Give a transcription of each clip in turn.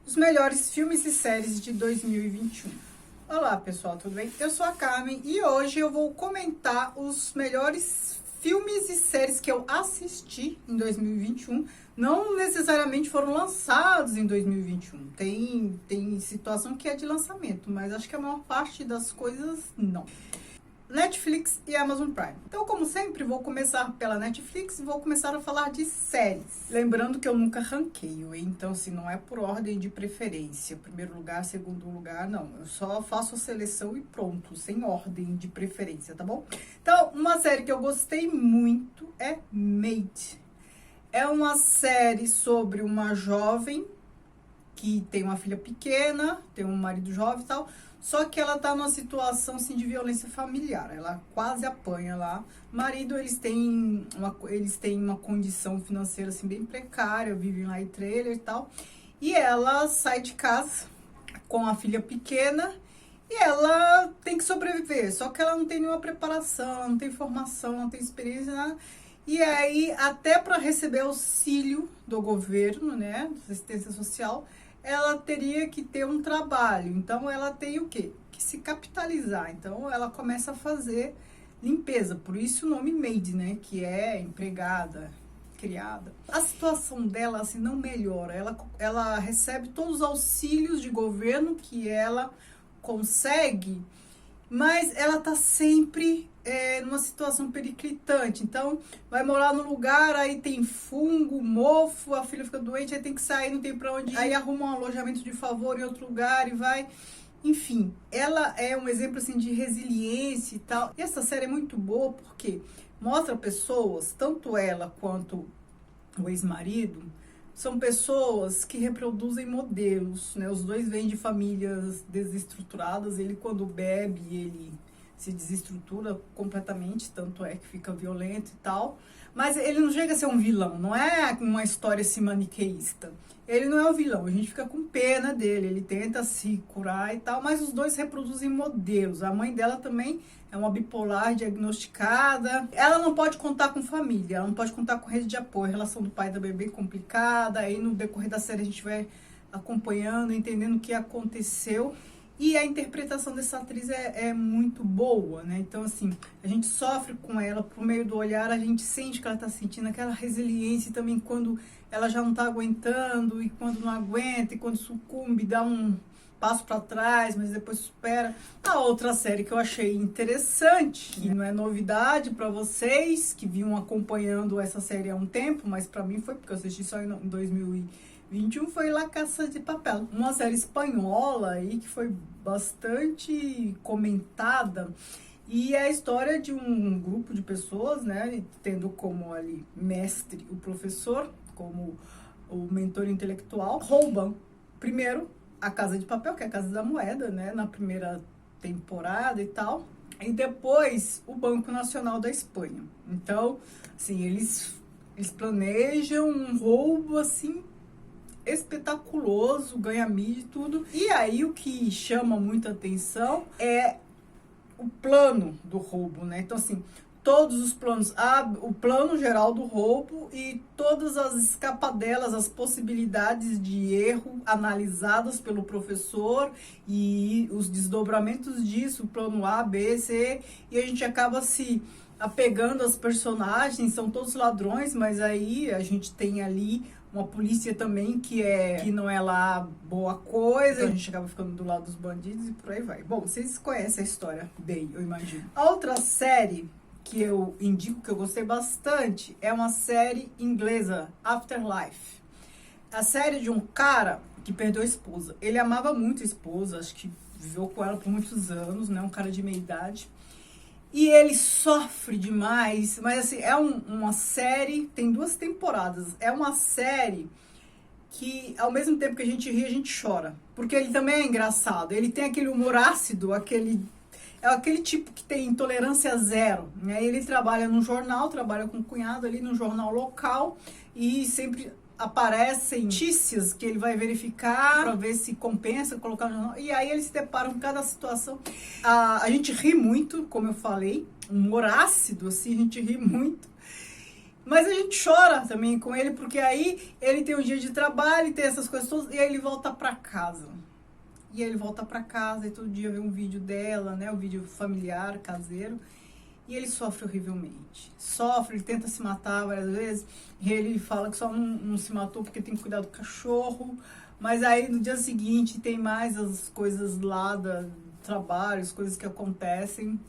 os melhores filmes e séries de 2021. Olá pessoal, tudo bem? Eu sou a Carmen e hoje eu vou comentar os melhores filmes e séries que eu assisti em 2021. Não necessariamente foram lançados em 2021. Tem situação que é de lançamento, mas acho que a maior parte das coisas não. Netflix e Amazon Prime. Então, como sempre, vou começar pela Netflix e vou começar a falar de séries. Lembrando que eu nunca ranqueio, então, assim, não é por ordem de preferência. Primeiro lugar, segundo lugar, não. Eu só faço a seleção e pronto, sem ordem de preferência, tá bom? Então, uma série que eu gostei muito é Maid. É uma série sobre uma jovem que tem uma filha pequena, tem um marido jovem e tal, só que ela tá numa situação assim de violência familiar, ela quase apanha lá. O marido, eles têm uma condição financeira assim bem precária, vivem lá em trailer e tal. E ela sai de casa com a filha pequena e ela tem que sobreviver, só que ela não tem nenhuma preparação, não tem formação, não tem experiência, nada. E aí, até para receber auxílio do governo, né, assistência social, ela teria que ter um trabalho. Então, ela tem o quê? Que se capitalizar. Então, ela começa a fazer limpeza. Por isso o nome maid, né? Que é empregada, criada. A situação dela, assim, não melhora. Ela recebe todos os auxílios de governo que ela consegue, mas ela tá sempre numa situação periclitante. Então, vai morar num lugar, aí tem fungo, mofo, a filha fica doente, aí tem que sair, não tem pra onde ir. Aí arruma um alojamento de favor em outro lugar e vai. Enfim, ela é um exemplo assim de resiliência e tal. E essa série é muito boa porque mostra pessoas, tanto ela quanto o ex-marido, são pessoas que reproduzem modelos, né? Os dois vêm de famílias desestruturadas. Ele, quando bebe, ele se desestrutura completamente, tanto é que fica violento e tal. Mas ele não chega a ser um vilão, não é uma história assim maniqueísta. Ele não é o vilão, a gente fica com pena dele, ele tenta se curar e tal, mas os dois reproduzem modelos. A mãe dela também é uma bipolar diagnosticada. Ela não pode contar com família, ela não pode contar com rede de apoio. A relação do pai também é bem complicada. Aí no decorrer da série a gente vai acompanhando, entendendo o que aconteceu. E a interpretação dessa atriz é muito boa, né? Então, assim, a gente sofre com ela, por meio do olhar, a gente sente que ela tá sentindo aquela resiliência também quando ela já não tá aguentando, e quando não aguenta, e quando sucumbe, dá um passo para trás, mas depois supera. A outra série que eu achei interessante, que não é novidade para vocês, que vinham acompanhando essa série há um tempo, mas para mim foi porque eu assisti só em 2021, foi La Casa de Papel, uma série espanhola aí que foi bastante comentada. E é a história de um grupo de pessoas, né, tendo como ali mestre o professor, como o mentor intelectual, roubam primeiro a Casa de Papel, que é a Casa da Moeda, né, na primeira temporada e tal, e depois o Banco Nacional da Espanha. Então, assim, eles planejam um roubo, assim, espetaculoso, ganha mídia e tudo. E aí o que chama muita atenção é o plano do roubo, né? Então, assim, todos os planos, o plano geral do roubo e todas as escapadelas, as possibilidades de erro analisadas pelo professor e os desdobramentos disso, plano A, B, C, e a gente acaba se apegando aos personagens, são todos ladrões, mas aí a gente tem ali uma polícia também que não é lá boa coisa, a gente acaba ficando do lado dos bandidos e por aí vai. Bom, vocês conhecem a história bem, eu imagino. A outra série que eu indico, que eu gostei bastante, é uma série inglesa, Afterlife. A série de um cara que perdeu a esposa. Ele amava muito a esposa, acho que viveu com ela por muitos anos, né? Um cara de meia idade. E ele sofre demais, mas assim, é uma série, tem 2 temporadas, é uma série que ao mesmo tempo que a gente ri, a gente chora, porque ele também é engraçado, ele tem aquele humor ácido, é aquele tipo que tem intolerância zero, né? Ele trabalha num jornal, trabalha com o cunhado ali num jornal local e sempre aparecem notícias que ele vai verificar para ver se compensa colocar no jornal. E aí ele se depara com cada situação. A gente ri muito, como eu falei, um humor ácido, assim, a gente ri muito. Mas a gente chora também com ele, porque aí ele tem um dia de trabalho, tem essas coisas todas, e aí ele volta pra casa. E aí ele volta pra casa e todo dia vê um vídeo dela, né? Um vídeo familiar, caseiro. E ele sofre horrivelmente. Sofre, ele tenta se matar várias vezes. E ele fala que só não se matou porque tem que cuidar do cachorro. Mas aí no dia seguinte tem mais as coisas lá do trabalho, as coisas que acontecem.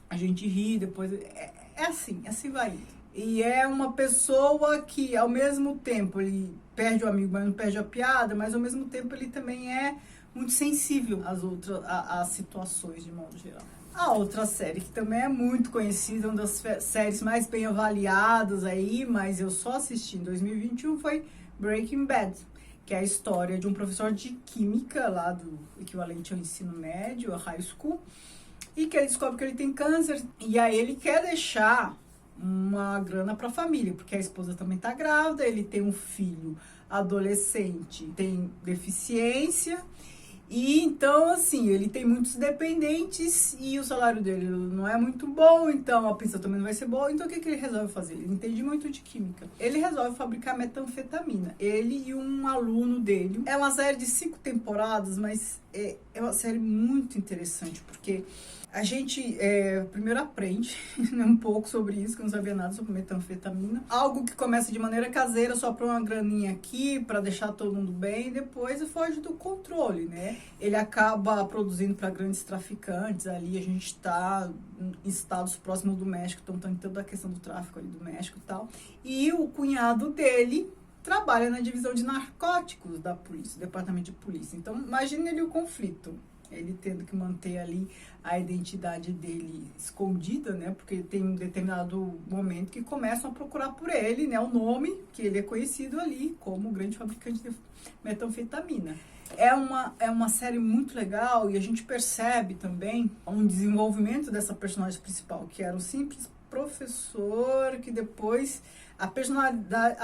A gente ri, depois... É assim vai indo. E é uma pessoa que, ao mesmo tempo, ele perde o amigo, mas não perde a piada, mas ao mesmo tempo ele também é muito sensível às situações, de modo geral. A outra série, que também é muito conhecida, uma das séries mais bem avaliadas aí, mas eu só assisti em 2021, foi Breaking Bad, que é a história de um professor de química, lá do equivalente ao ensino médio, a high school, e que ele descobre que ele tem câncer, e aí ele quer deixar uma grana para a família, porque a esposa também está grávida, ele tem um filho adolescente, tem deficiência, e então, assim, ele tem muitos dependentes e o salário dele não é muito bom, então a pensão também não vai ser boa. Então, o que ele resolve fazer? Ele entende muito de química. Ele resolve fabricar metanfetamina. Ele e um aluno dele. É uma série de 5 temporadas, mas é uma série muito interessante, porque a gente primeiro aprende um pouco sobre isso, que eu não sabia nada sobre metanfetamina. Algo que começa de maneira caseira, só para uma graninha aqui, para deixar todo mundo bem, e depois foge do controle, né? Ele acaba produzindo para grandes traficantes ali, a gente está em estados próximos do México, então tem toda a questão do tráfico ali do México e tal. E o cunhado dele trabalha na divisão de narcóticos da polícia, do departamento de polícia. Então, imagine ali o conflito. Ele tendo que manter ali a identidade dele escondida, né? Porque tem um determinado momento que começam a procurar por ele, né? O nome, que ele é conhecido ali como o grande fabricante de metanfetamina. É uma série muito legal e a gente percebe também um desenvolvimento dessa personagem principal, que era um simples professor, que depois a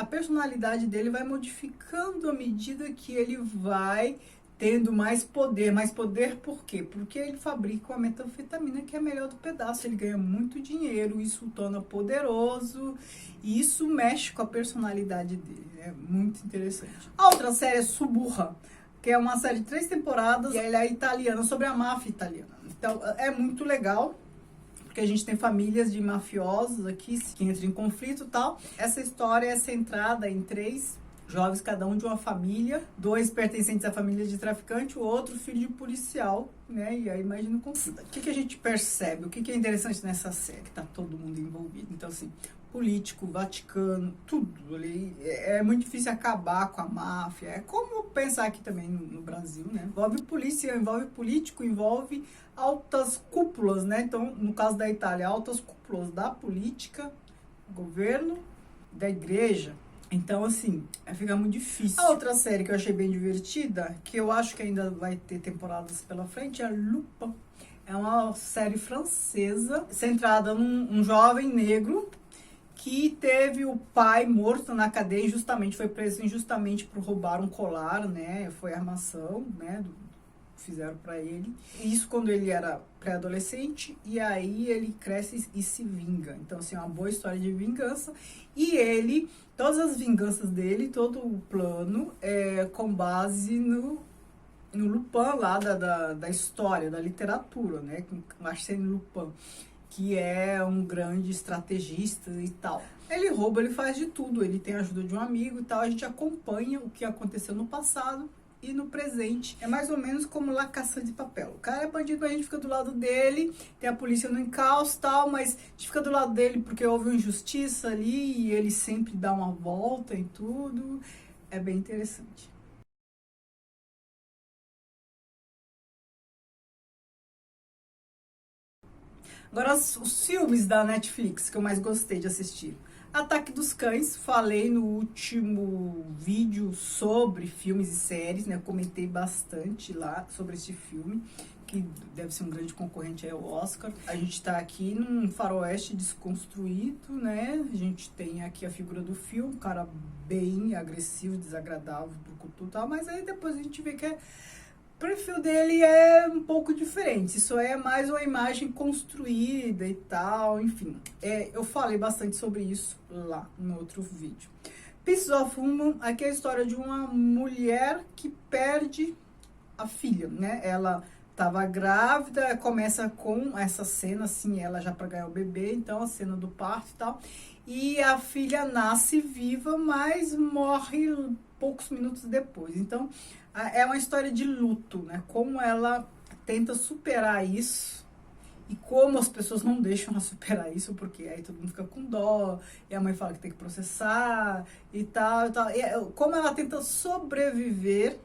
personalidade dele vai modificando à medida que ele vai tendo mais poder. Mais poder por quê? Porque ele fabrica uma metanfetamina que é a melhor do pedaço. Ele ganha muito dinheiro, isso o torna poderoso. E isso mexe com a personalidade dele. É muito interessante. A outra série é Suburra, que é uma série de 3 temporadas. E ela é italiana, sobre a máfia italiana. Então, é muito legal, porque a gente tem famílias de mafiosos aqui que entram em conflito e tal. Essa história é centrada em 3 jovens, cada um de uma família, 2 pertencentes à família de traficante, o outro filho de policial, né? E aí imagina o conflito. O que a gente percebe? O que é interessante nessa série? Tá todo mundo envolvido. Então, assim, político, Vaticano, tudo ali. É muito difícil acabar com a máfia. É como pensar aqui também no Brasil, né? Envolve polícia, envolve político, envolve altas cúpulas, né? Então, no caso da Itália, altas cúpulas da política, governo, da igreja. Então, assim, fica muito difícil. A outra série que eu achei bem divertida, que eu acho que ainda vai ter temporadas pela frente, é Lupin. É uma série francesa, centrada num jovem negro que teve o pai morto na cadeia injustamente, foi preso injustamente por roubar um colar, né? Foi armação, né? Fizeram para ele. Isso quando ele era pré-adolescente, e aí ele cresce e se vinga. Então, assim, é uma boa história de vingança. E ele, todas as vinganças dele, todo o plano é com base no Lupin lá da história, da literatura, né? Com Arsène Lupin, que é um grande estrategista e tal. Ele rouba, ele faz de tudo, ele tem a ajuda de um amigo e tal. A gente acompanha o que aconteceu no passado e no presente. É mais ou menos como La Caça de Papel. O cara é bandido, mas a gente fica do lado dele, tem a polícia no encalço e tal, mas a gente fica do lado dele porque houve uma injustiça ali e ele sempre dá uma volta em tudo. É bem interessante. Agora, os filmes da Netflix que eu mais gostei de assistir. Ataque dos Cães, falei no último vídeo sobre filmes e séries, né? Eu comentei bastante lá sobre esse filme, que deve ser um grande concorrente ao Oscar. A gente tá aqui num faroeste desconstruído, né? A gente tem aqui a figura do filme, um cara bem agressivo, desagradável, brucutu e tal, mas aí depois a gente vê que é perfil dele é um pouco diferente, isso é mais uma imagem construída e tal, enfim. Eu falei bastante sobre isso lá no outro vídeo. Pieces of Woman, aqui é a história de uma mulher que perde a filha, né? Ela estava grávida, começa com essa cena, assim, ela já para ganhar o bebê, então a cena do parto e tal. E a filha nasce viva, mas morre poucos minutos depois. Então, é uma história de luto, né? Como ela tenta superar isso e como as pessoas não deixam ela superar isso, porque aí todo mundo fica com dó, e a mãe fala que tem que processar e tal, e tal. E como ela tenta sobreviver,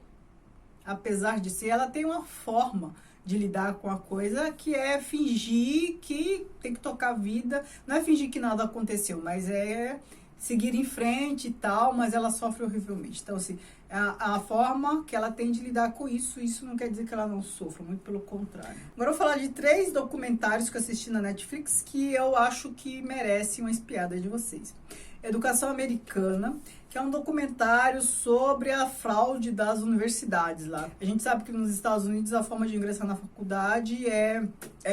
apesar de ser, ela tem uma forma de lidar com a coisa que é fingir que tem que tocar a vida, não é fingir que nada aconteceu, mas é seguir em frente e tal, mas ela sofre horrivelmente. Então, assim, a forma que ela tem de lidar com isso não quer dizer que ela não sofra, muito pelo contrário. Agora eu vou falar de 3 documentários que eu assisti na Netflix que eu acho que merecem uma espiada de vocês. Educação Americana, que é um documentário sobre a fraude das universidades lá. A gente sabe que nos Estados Unidos a forma de ingressar na faculdade é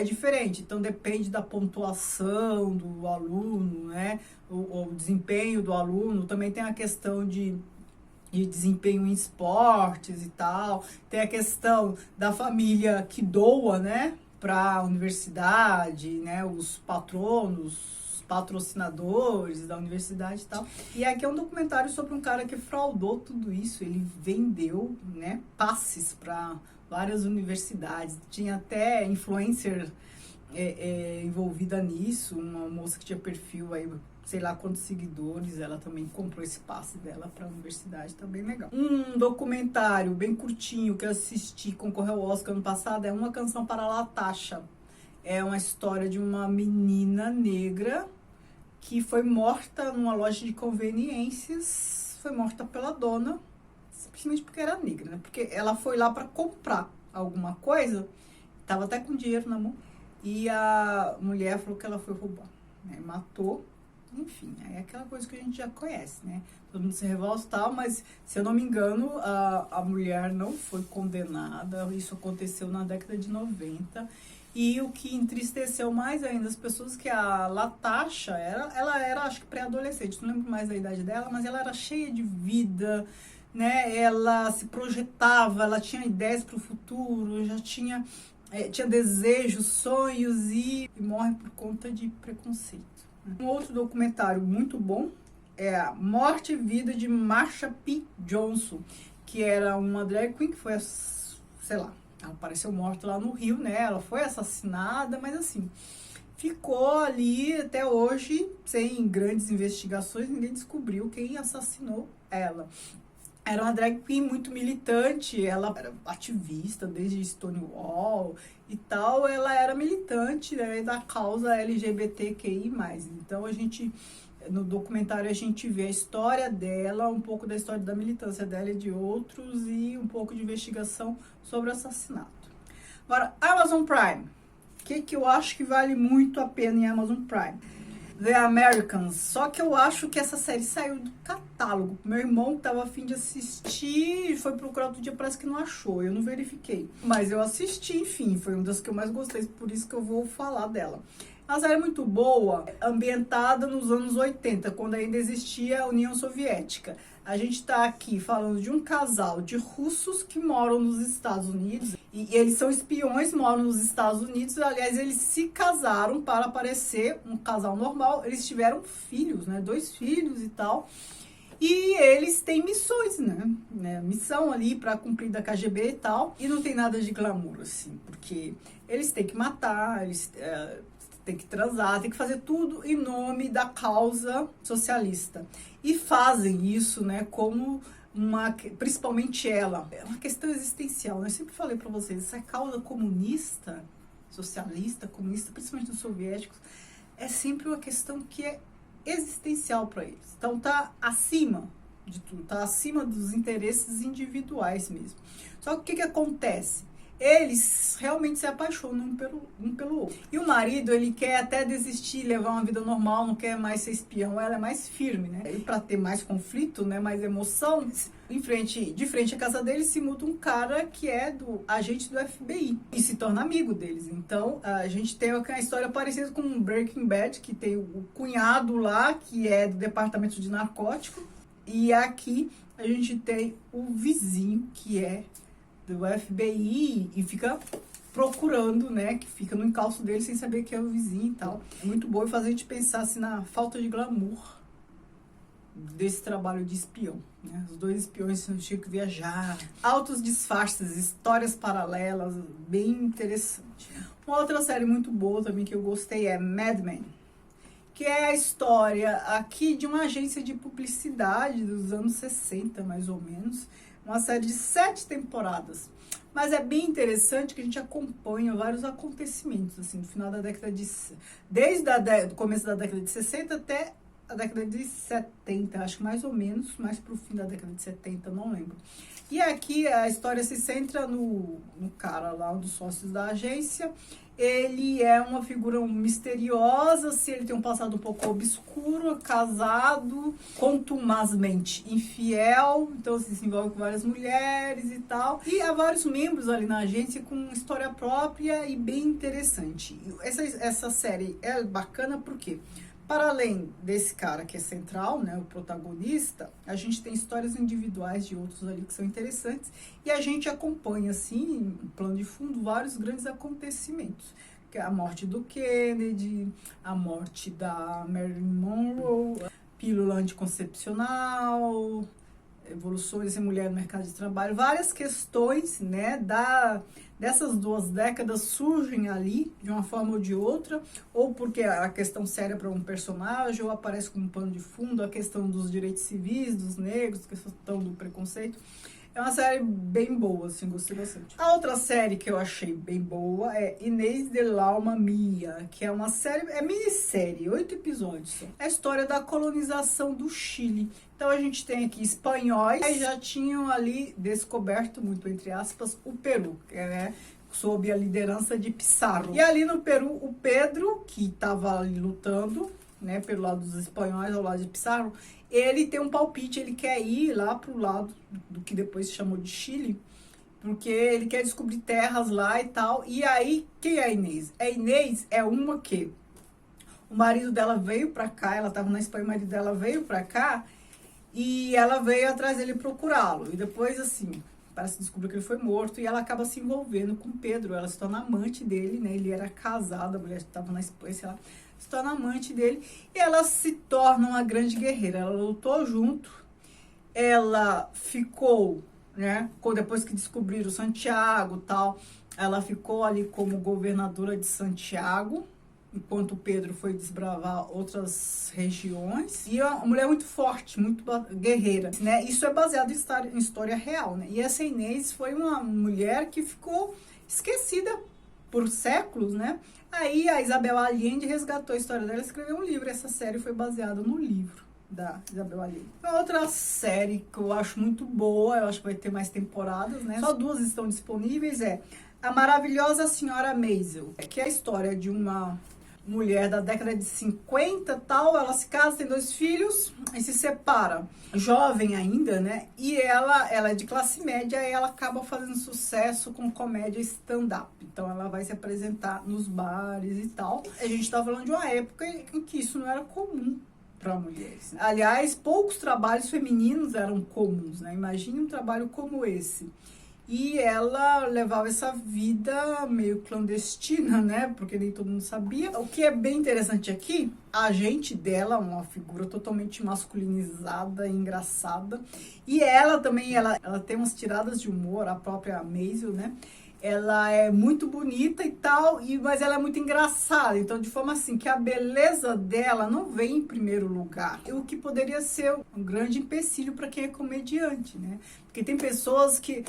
diferente, então depende da pontuação do aluno, né? O desempenho do aluno, também tem a questão de desempenho em esportes e tal, tem a questão da família que doa, né, para a universidade, né, os patrocinadores da universidade e tal. E aqui é um documentário sobre um cara que fraudou tudo isso, ele vendeu, né, passes para várias universidades, tinha até influencer envolvida nisso, uma moça que tinha perfil aí, sei lá quantos seguidores, ela também comprou esse passe dela para a universidade, tá bem legal. Um documentário bem curtinho que eu assisti, concorreu ao Oscar ano passado, é Uma Canção para Latasha. É uma história de uma menina negra que foi morta numa loja de conveniências, foi morta pela dona, simplesmente porque era negra, né? Porque ela foi lá para comprar alguma coisa, tava até com dinheiro na mão, e a mulher falou que ela foi roubar, né? Matou. Enfim, é aquela coisa que a gente já conhece, né? Todo mundo se revolta e tal, mas, se eu não me engano, a mulher não foi condenada. Isso aconteceu na década de 90. E o que entristeceu mais ainda as pessoas, que a Latasha, ela era, acho que pré-adolescente, não lembro mais a idade dela, mas ela era cheia de vida, né? Ela se projetava, ela tinha ideias para o futuro, já tinha desejos, sonhos e morre por conta de preconceito. Um outro documentário muito bom é a Morte e Vida de Marsha P. Johnson, que era uma drag queen que foi, sei lá, ela apareceu morta lá no Rio, né? Ela foi assassinada, mas assim, ficou ali até hoje sem grandes investigações, ninguém descobriu quem assassinou ela. Era uma drag queen muito militante, ela era ativista desde Stonewall e tal, ela era militante, né, da causa LGBTQI+. Então no documentário a gente vê a história dela, um pouco da história da militância dela e de outros, e um pouco de investigação sobre o assassinato. Agora, Amazon Prime. O que eu acho que vale muito a pena em Amazon Prime? The Americans, só que eu acho que essa série saiu do catálogo. Meu irmão tava a fim de assistir, foi procurar outro dia, parece que não achou, eu não verifiquei. Mas eu assisti, enfim, foi uma das que eu mais gostei, por isso que eu vou falar dela. A série é muito boa, ambientada nos anos 80, quando ainda existia a União Soviética. A gente está aqui falando de um casal de russos que moram nos Estados Unidos. E eles são espiões, moram nos Estados Unidos. Aliás, eles se casaram para parecer um casal normal. Eles tiveram filhos, né? 2 filhos e tal. E eles têm missões, né? Missão ali para cumprir da KGB e tal. E não tem nada de glamour, assim. Porque eles têm que matar, eles têm que transar, têm que fazer tudo em nome da causa socialista. E fazem isso, né? Como principalmente ela, é uma questão existencial, né? Eu sempre falei para vocês, essa causa comunista, socialista, comunista, principalmente dos soviéticos, é sempre uma questão que é existencial para eles. Então tá acima de tudo, tá acima dos interesses individuais mesmo. Só que o que acontece? eles realmente se apaixonam um pelo outro. E o marido, ele quer até desistir, levar uma vida normal, não quer mais ser espião, ela é mais firme, né? E para ter mais conflito, né, mais emoção, de frente à casa dele se muda um cara que é do agente do FBI e se torna amigo deles. Então, a gente tem uma história parecida com Breaking Bad, que tem o cunhado lá, que é do departamento de narcótico, e aqui a gente tem o vizinho, que é do FBI e fica procurando, né, que fica no encalço dele sem saber que é o vizinho e tal. É muito bom fazer a gente pensar assim, na falta de glamour desse trabalho de espião, né? Os dois espiões tinham que viajar, altos disfarces, histórias paralelas, bem interessante. Uma outra série muito boa também que eu gostei é Mad Men, que é a história aqui de uma agência de publicidade dos anos 60, mais ou menos. Uma série de 7 temporadas. Mas é bem interessante que a gente acompanha vários acontecimentos, assim, no final da década de... Desde o começo da década de 60 até a década de 70, acho que mais ou menos, mais pro fim da década de 70, não lembro. E aqui a história se centra no cara lá, um dos sócios da agência. Ele é uma figura misteriosa, se ele tem um passado um pouco obscuro, casado, contumazmente infiel, então se envolve com várias mulheres e tal. E há vários membros ali na agência com história própria e bem interessante. Essa série é bacana porque, para além desse cara que é central, né, o protagonista, a gente tem histórias individuais de outros ali que são interessantes e a gente acompanha, assim, em plano de fundo, vários grandes acontecimentos. Que é a morte do Kennedy, a morte da Marilyn Monroe, pílula anticoncepcional, evoluções em mulher no mercado de trabalho, várias questões, né, dessas 2 décadas surgem ali de uma forma ou de outra, ou porque a questão séria para um personagem, ou aparece como um pano de fundo a questão dos direitos civis, dos negros, a questão do preconceito. É uma série bem boa, assim, gostei bastante. A outra série que eu achei bem boa é Inês del Alma Mia, que é uma série, é minissérie, 8 episódios. É a história da colonização do Chile. Então a gente tem aqui espanhóis que já tinham ali descoberto, muito entre aspas, o Peru, que é sob a liderança de Pizarro. E ali no Peru, o Pedro, que estava ali lutando, né, pelo lado dos espanhóis, ao lado de Pizarro, ele tem um palpite, ele quer ir lá pro lado do que depois se chamou de Chile, porque ele quer descobrir terras lá e tal. E aí, quem é a Inês? A Inês é uma que o marido dela veio pra cá, ela tava na Espanha, o marido dela veio pra cá, e ela veio atrás dele procurá-lo. E depois, assim, parece que descobriu que ele foi morto, e ela acaba se envolvendo com Pedro, ela se torna amante dele, né, ele era casado, a mulher estava na Espanha, sei lá, se torna amante dele, e ela se torna uma grande guerreira. Ela lutou junto, ela ficou, né, depois que descobriram Santiago e tal, ela ficou ali como governadora de Santiago, enquanto Pedro foi desbravar outras regiões. E é uma mulher muito forte, muito guerreira, né? Isso é baseado em história real, né? E essa Inês foi uma mulher que ficou esquecida por séculos, né? Aí a Isabel Allende resgatou a história dela e escreveu um livro. Essa série foi baseada no livro da Isabel Allende. Outra série que eu acho muito boa, eu acho que vai ter mais temporadas, né? Só 2 estão disponíveis, é A Maravilhosa Senhora Maisel, que é a história de uma mulher da década de 50 tal, ela se casa, tem 2 filhos e se separa, jovem ainda, né? E ela é de classe média e ela acaba fazendo sucesso com comédia stand-up. Então ela vai se apresentar nos bares e tal. A gente tá falando de uma época em que isso não era comum para mulheres. Aliás, poucos trabalhos femininos eram comuns, né? Imagine um trabalho como esse. E ela levava essa vida meio clandestina, né? Porque nem todo mundo sabia. O que é bem interessante aqui, a agente dela, uma figura totalmente masculinizada, engraçada. E ela também, ela tem umas tiradas de humor, a própria Maisel, né? Ela é muito bonita e tal, mas ela é muito engraçada. Então, de forma assim, que a beleza dela não vem em primeiro lugar. O que poderia ser um grande empecilho para quem é comediante, né? Porque tem pessoas que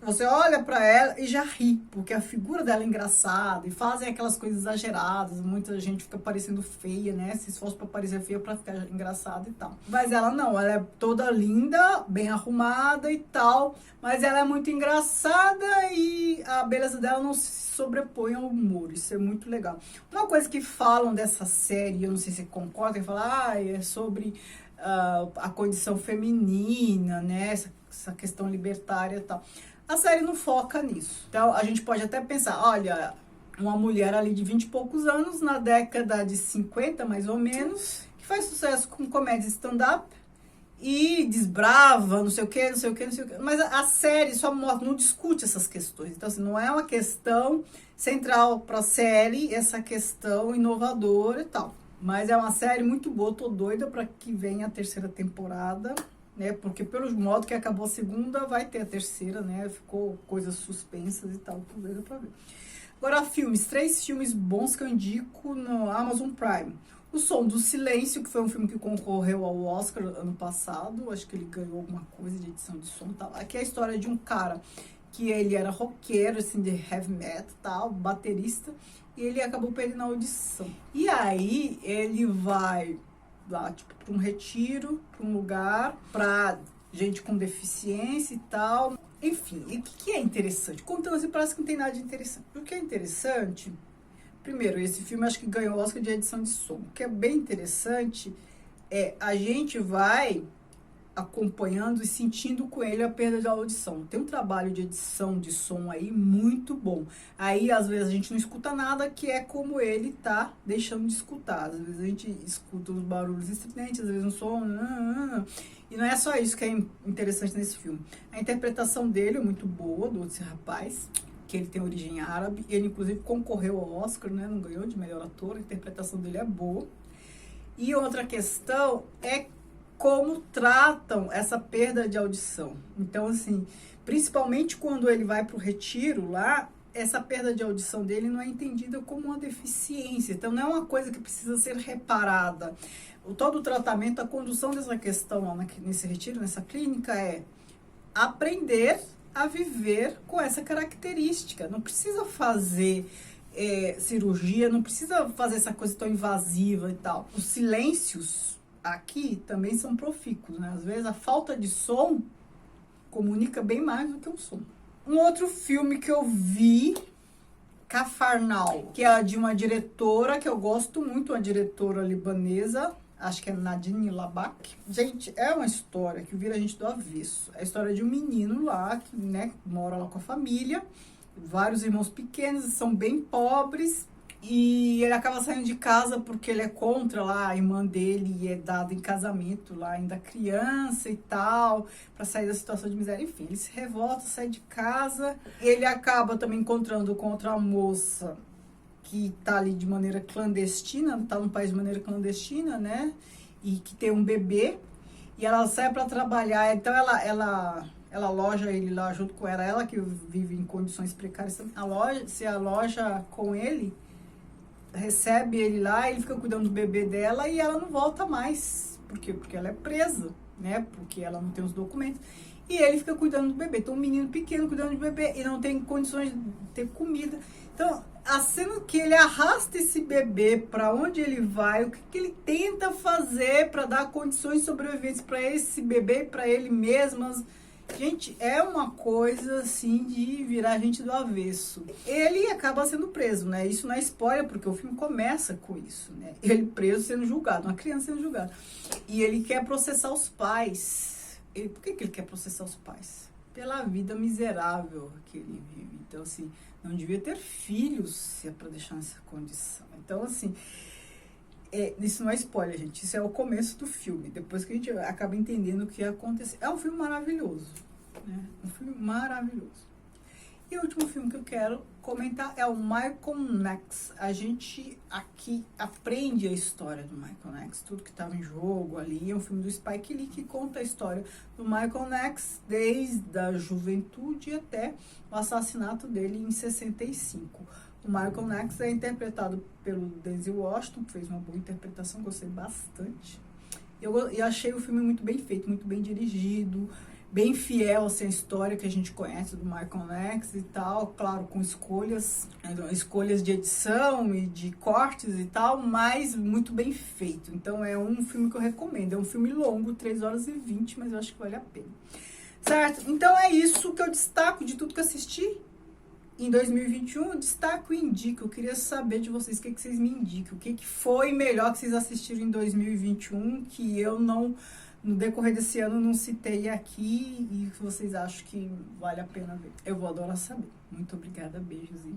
Você olha pra ela e já ri, porque a figura dela é engraçada e fazem aquelas coisas exageradas. Muita gente fica parecendo feia, né? Se esforça pra parecer feia pra ficar engraçada e tal. Mas ela não, ela é toda linda, bem arrumada e tal. Mas ela é muito engraçada e a beleza dela não se sobrepõe ao humor. Isso é muito legal. Uma coisa que falam dessa série, eu não sei se você concorda, é falar, é sobre a condição feminina, né? Essa questão libertária e tal. A série não foca nisso. Então, a gente pode até pensar, olha, uma mulher ali de 20 e poucos anos, na década de 50, mais ou menos, que faz sucesso com comédia stand-up e desbrava, não sei o quê, não sei o quê, não sei o quê. Mas a série só mostra, não discute essas questões. Então, assim, não é uma questão central para a série, essa questão inovadora e tal. Mas é uma série muito boa, tô doida para que venha a terceira temporada, né? Porque pelo modo que acabou a segunda, vai ter a terceira, né? Ficou coisas suspensas e tal, tô doida pra ver. Agora, filmes, 3 filmes bons que eu indico no Amazon Prime. O Som do Silêncio, que foi um filme que concorreu ao Oscar ano passado, acho que ele ganhou alguma coisa de edição de som e tal. Aqui é a história de um cara que ele era roqueiro, assim, de heavy metal, tal, baterista, e ele acabou perdendo a audição. E aí ele vai lá, tipo, para um retiro, para um lugar, para gente com deficiência e tal. Enfim, e o que é interessante? Contando assim, parece que não tem nada de interessante. O que é interessante, primeiro, esse filme acho que ganhou o Oscar de edição de som. O que é bem interessante é a gente vai acompanhando e sentindo com ele a perda de audição. Tem um trabalho de edição de som aí muito bom. Aí, às vezes, a gente não escuta nada, que é como ele tá deixando de escutar. Às vezes a gente escuta os barulhos estridentes, às vezes um som... E não é só isso que é interessante nesse filme. A interpretação dele é muito boa, do outro rapaz, que ele tem origem árabe. Ele, inclusive, concorreu ao Oscar, né? Não ganhou de melhor ator. A interpretação dele é boa. E outra questão é como tratam essa perda de audição. Então, assim, principalmente quando ele vai para o retiro lá, essa perda de audição dele não é entendida como uma deficiência. Então, não é uma coisa que precisa ser reparada. Todo o tratamento, a condução dessa questão lá nesse retiro, nessa clínica, é aprender a viver com essa característica. Não precisa fazer cirurgia, não precisa fazer essa coisa tão invasiva e tal. Os silêncios aqui também são profícuos, né? Às vezes a falta de som comunica bem mais do que o som. Um outro filme que eu vi, Cafarnaum, que é de uma diretora que eu gosto muito, uma diretora libanesa, acho que é Nadine Labak. Gente, é uma história que vira a gente do avesso. É a história de um menino lá, que, né, mora lá com a família, vários irmãos pequenos, são bem pobres, e ele acaba saindo de casa porque ele é contra lá, a irmã dele e é dado em casamento lá, ainda criança e tal, para sair da situação de miséria. Enfim, ele se revolta, sai de casa. Ele acaba também encontrando com outra moça que tá ali de maneira clandestina, tá num país de maneira clandestina, né? E que tem um bebê. E ela sai para trabalhar, então ela aloja ele lá junto com ela que vive em condições precárias também. Se aloja com ele, recebe ele lá, ele fica cuidando do bebê dela e ela não volta mais. Por quê? Porque ela é presa, né? Porque ela não tem os documentos. E ele fica cuidando do bebê. Então, um menino pequeno cuidando do bebê e não tem condições de ter comida. Então, a cena que ele arrasta esse bebê para onde ele vai, o que ele tenta fazer para dar condições de sobrevivência para esse bebê e para ele mesmo. Gente, é uma coisa assim de virar a gente do avesso. Ele acaba sendo preso, né? Isso não é spoiler, porque o filme começa com isso, né? Ele preso sendo julgado, uma criança sendo julgada. E ele quer processar os pais. Por que ele quer processar os pais? Pela vida miserável que ele vive. Então, assim, não devia ter filhos se é pra deixar nessa condição. Então, assim, isso não é spoiler, gente. Isso é o começo do filme. Depois que a gente acaba entendendo o que aconteceu. É um filme maravilhoso, né? Um filme maravilhoso. E o último filme que eu quero comentar é o Malcolm X. A gente aqui aprende a história do Malcolm X, tudo que estava em jogo ali. É um filme do Spike Lee que conta a história do Malcolm X desde a juventude até o assassinato dele em 65. O Malcolm X é interpretado pelo Denzel Washington, que fez uma boa interpretação, gostei bastante. Eu achei o filme muito bem feito, muito bem dirigido, bem fiel assim, à história que a gente conhece do Malcolm X e tal, claro, com escolhas de edição e de cortes e tal, mas muito bem feito. Então é um filme que eu recomendo. É um filme longo, 3 horas e 20, mas eu acho que vale a pena. Certo? Então é isso que eu destaco de tudo que eu assisti em 2021. Eu destaco e indico. Eu queria saber de vocês o que vocês me indicam. O que foi melhor que vocês assistiram em 2021 que eu não, no decorrer desse ano, não citei aqui e que vocês acham que vale a pena ver. Eu vou adorar saber. Muito obrigada, beijos e